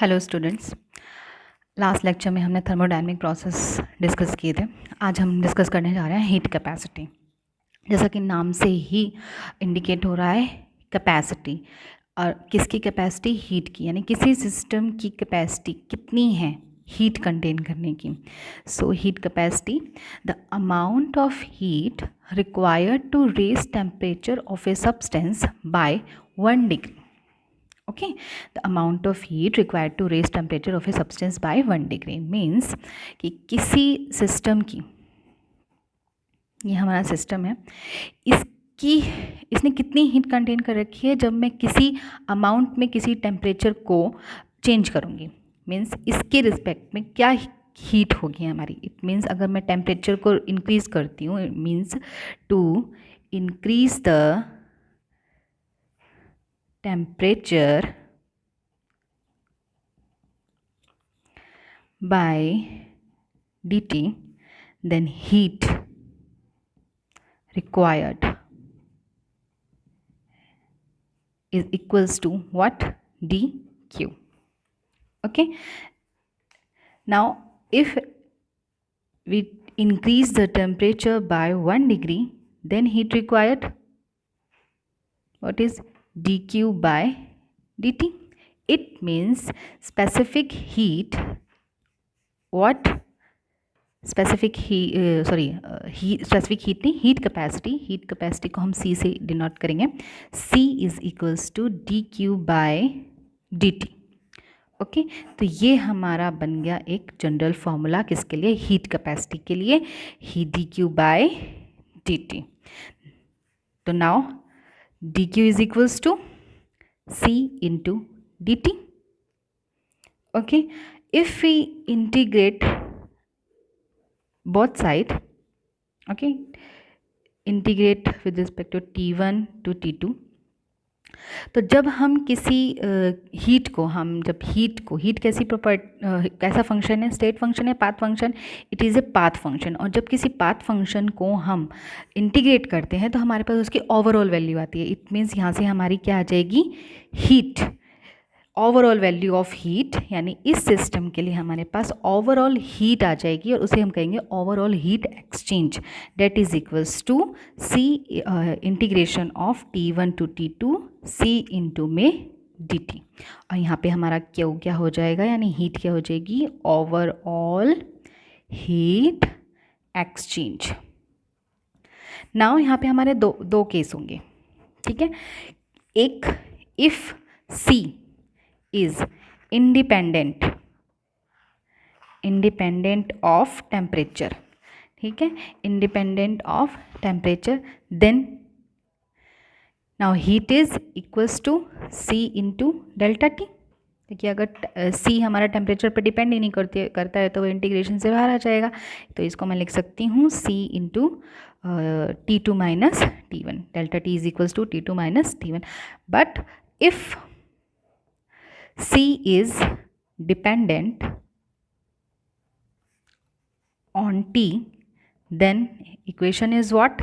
Hello students, last lecture में हमने thermodynamic process discuss किए थे। आज हम डिस्कस करने जा रहे हैं हीट कैपेसिटी। जैसा कि नाम से ही इंडिकेट हो रहा है कैपेसिटी, और किसकी कैपेसिटी? हीट की, यानी किसी सिस्टम की कैपेसिटी कितनी है हीट कंटेन करने की। So heat capacity, the amount of heat required to raise temperature of a substance by 1 degree. Okay, the amount of heat required to raise temperature of a substance by 1 degree means कि किसी system की, ये हमारा system है, इसने कितनी heat contain कर रखी है जब मैं किसी अमाउंट में किसी टेम्परेचर को चेंज करूँगी। मीन्स इसके रिस्पेक्ट में क्या हीट होगी हमारी। इट मीन्स अगर मैं टेम्परेचर को इंक्रीज करती हूँ, it means to increase the temperature by dt, then heat required is equals to what? dq. Okay, now if we increase the temperature by 1 degree, then heat required, what is dq by dt? It means specific heat, what? Specific specific heat नहीं, heat capacity. Heat capacity को हम C से denote करेंगे। C is equals to D Q by D T. Okay, तो ये हमारा बन गया एक जनरल फॉर्मूला किसके लिए? हीट कैपेसिटी के लिए, ही D Q by D T. तो now D Q is equals to C into D T. Okay, if we integrate both side, okay, integrate with respect to t1 to t2, तो जब हम किसी heat को, heat कैसी कैसा function है? State function है, path function? It is a path function. और जब किसी पाथ फंक्शन को हम इंटीग्रेट करते हैं तो हमारे पास उसकी ओवरऑल वैल्यू आती है। इट मीन्स यहाँ से हमारी क्या आ जाएगी? Heat, overall value of heat, यानी इस सिस्टम के लिए हमारे पास ओवरऑल हीट आ जाएगी और उसे हम कहेंगे overall heat exchange. That is equals to C integration of t1 to t2 c into में dt। और यहाँ पे हमारा क्या हो जाएगा, यानी हीट क्या हो जाएगी? Overall heat exchange. नाउ यहाँ पे हमारे दो केस होंगे, ठीक है। एक, if C is independent of temperature, ठीक है, independent of temperature, then now heat is equals to C into delta T। देखिए, अगर C हमारा टेम्परेचर पर डिपेंड ही नहीं करता है तो वो इंटीग्रेशन से बाहर आ जाएगा। तो इसको मैं लिख सकती हूँ C into T2 minus T1, delta T is equals to T2 minus T1। But if C is dependent on T, then equation is what?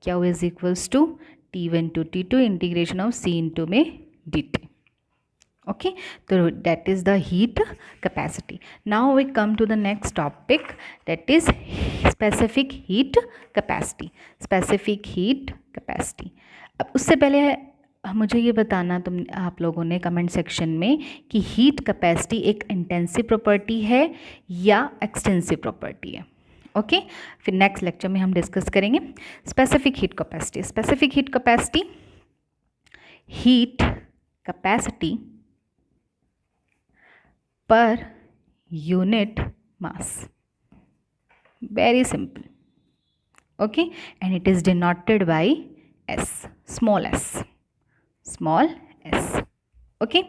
Q is equals to T1 to T2 integration of C into में dt. Okay, so that is the heat capacity. Now we come to the next topic, that is specific heat capacity. Specific heat capacity. अब उससे पहले मुझे ये बताना आप लोगों ने कमेंट सेक्शन में कि हीट कैपेसिटी एक इंटेंसिव प्रॉपर्टी है या एक्सटेंसिव प्रॉपर्टी है। ओके, फिर नेक्स्ट लेक्चर में हम डिस्कस करेंगे specific heat capacity. Specific heat capacity, heat capacity per unit mass, very simple. Okay, and it is denoted bye S, small s। Okay,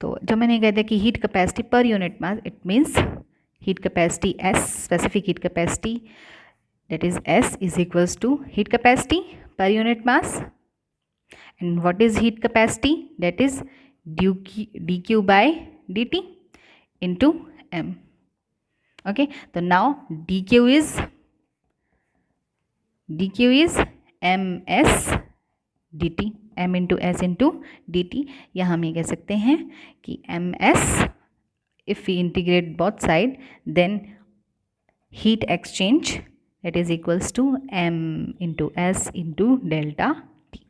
तो जब मैंने कहा था कि heat capacity per unit mass, it means heat capacity S, specific heat capacity, that is S is equals to heat capacity per unit mass, and what is heat capacity? That is dq by dt into m. Okay, so now dq is ms dt, m into S into D T, या हम ये कह सकते हैं कि M S if we integrate both side, then heat exchange that is equals to m into s into delta T.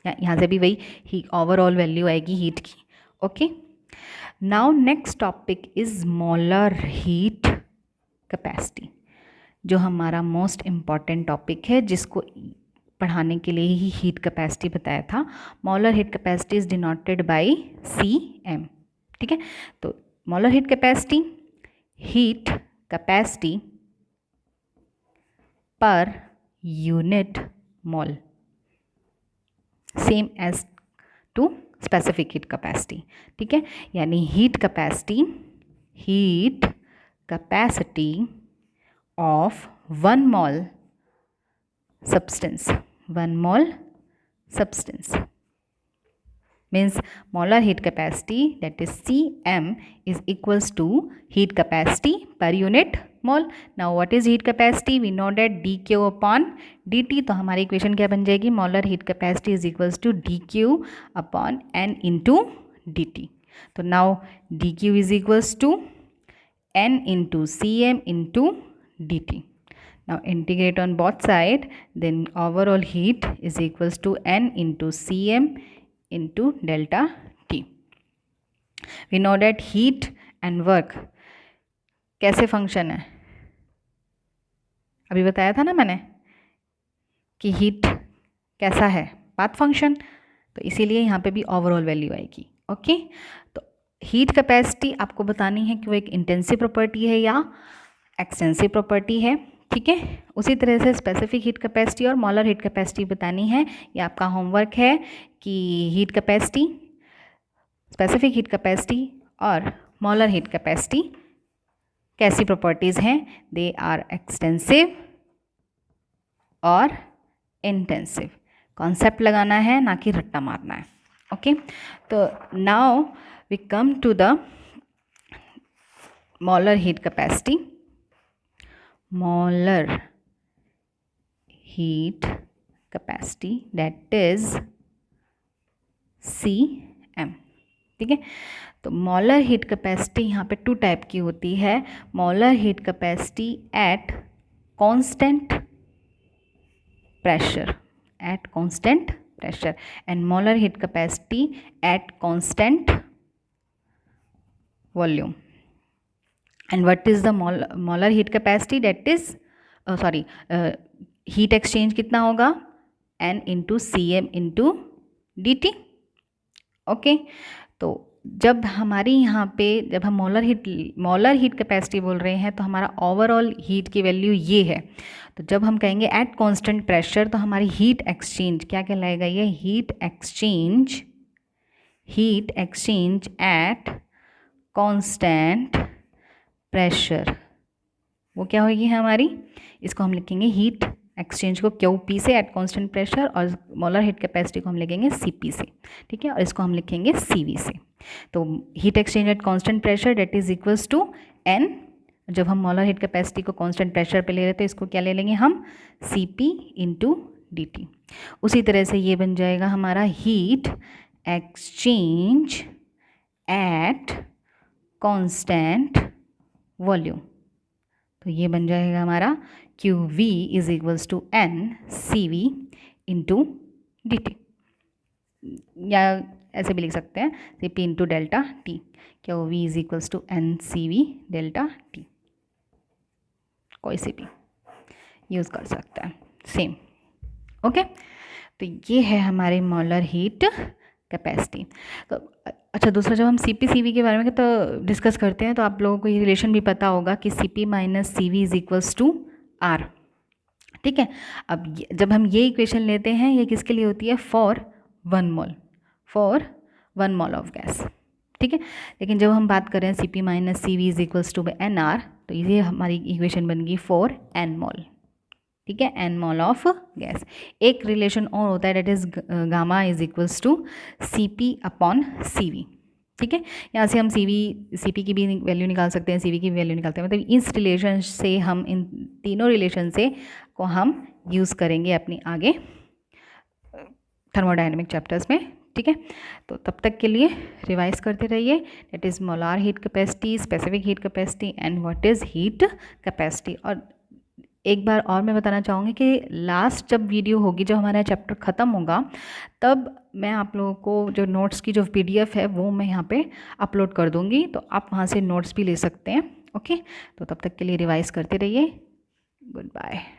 यहाँ से भी वही ही ओवरऑल वैल्यू आएगी हीट की. Okay, now next topic is molar heat capacity, जो हमारा most important topic है, जिसको पढ़ाने के लिए ही हीट कैपेसिटी बताया था. Molar heat capacity is denoted by CM. ठीक है, तो molar heat capacity, heat capacity per unit mole, same as to specific heat capacity. ठीक है, यानी heat capacity of 1 mole substance means molar heat capacity, that is Cm, is equals to heat capacity per unit mole. Now what is heat capacity? We know that dq upon dt. तो हमारी equation क्या बन जाएगी? molar heat capacity is equals to dq upon n into dt. तो now dq is equals to n into Cm into dt. Now integrate on both side, then overall heat is equals to n into Cm into delta T. We know that heat and work कैसे function है, अभी बताया था ना मैंने कि heat कैसा है, पाथ फंक्शन. तो इसीलिए यहाँ पे भी ओवरऑल वैल्यू आएगी. ओके, तो हीट कैपेसिटी आपको बतानी है कि वो एक इंटेंसिव प्रॉपर्टी है या एक्सटेंसिव प्रॉपर्टी है. ठीक है, उसी तरह से स्पेसिफिक हीट कैपेसिटी और मोलर हीट कैपेसिटी बतानी है. ये आपका होमवर्क है कि heat capacity, specific heat capacity और मोलर हीट कैपेसिटी कैसी प्रॉपर्टीज़ हैं. दे आर एक्सटेंसिव और इंटेंसिव. कॉन्सेप्ट लगाना है, ना कि रट्टा मारना है. ओके, तो now we come to the molar heat capacity. molar heat capacity, that is Cm. ठीक है, तो मोलर हीट कैपेसिटी यहाँ पे 2 टाइप की होती है. Molar heat capacity eight constant pressure, and molar heat capacity eight constant volume. And what is the molar heat capacity? That is heat exchange कितना होगा? n into Cm into dt. Okay, तो जब हमारी यहाँ पे जब हम मोलर हीट कैपेसिटी बोल रहे हैं तो हमारा ओवरऑल हीट की वैल्यू ये है. तो जब हम कहेंगे एट कांस्टेंट प्रेशर तो हमारी हीट एक्सचेंज क्या कहलाएगा? ये heat exchange at constant pressure, वो क्या होगी हमारी? इसको हम लिखेंगे हीट एक्सचेंज को QP से एट कांस्टेंट प्रेशर, और मोलर हीट कैपेसिटी को हम लिखेंगे CP से. ठीक है, और इसको हम लिखेंगे CV से. तो heat exchange at constant pressure that is equals to N. जब हम मोलर हीट कैपेसिटी को कांस्टेंट प्रेशर पे ले रहे थे, इसको क्या ले लेंगे हम? CP into dt. उसी तरह से ये बन जाएगा हमारा heat exchange at constant volume. तो ये बन जाएगा हमारा QV is equals to N CV into dt, या ऐसे भी लिख सकते हैं CP into delta T. QV is equals to N CV delta T, कोई से भी यूज़ कर सकता है, सेम. ओके, तो ये है हमारी मोलर हीट कैपेसिटी. तो अच्छा, दूसरा जब हम CP CV के बारे में तो डिस्कस करते हैं तो आप लोगों को ये रिलेशन भी पता होगा कि CP minus CV is equals to R. ठीक है, अब जब हम ये इक्वेशन लेते हैं, ये किसके लिए होती है? For 1 mole of gas. ठीक है, लेकिन जब हम बात करें CP minus CV is equals to NR, तो ये हमारी इक्वेशन बन गई फॉर N मोल. ठीक है, N मोल ऑफ गैस. एक रिलेशन और होता है, that is gamma is equals to CP upon CV. ठीक है, यहाँ से हम CP की भी वैल्यू निकाल सकते हैं, CV की भी वैल्यू निकालते हैं. मतलब इस रिलेशन से हम इन तीनों रिलेशन से को हम यूज़ करेंगे अपनी आगे थर्मोडायनेमिक चैप्टर्स में ठीक है। तो तब तक के लिए रिवाइज करते रहिए, that is molar heat capacity, specific heat capacity and what is heat capacity. और एक बार और मैं बताना चाहूँगी कि लास्ट जब वीडियो होगी, जब हमारा चैप्टर ख़त्म होगा, तब मैं आप लोगों को जो नोट्स की जो PDF है वो मैं यहाँ पे अपलोड कर दूँगी, तो आप वहाँ से नोट्स भी ले सकते हैं। ओके, तो तब तक के लिए रिवाइज करते रहिए। Good bye.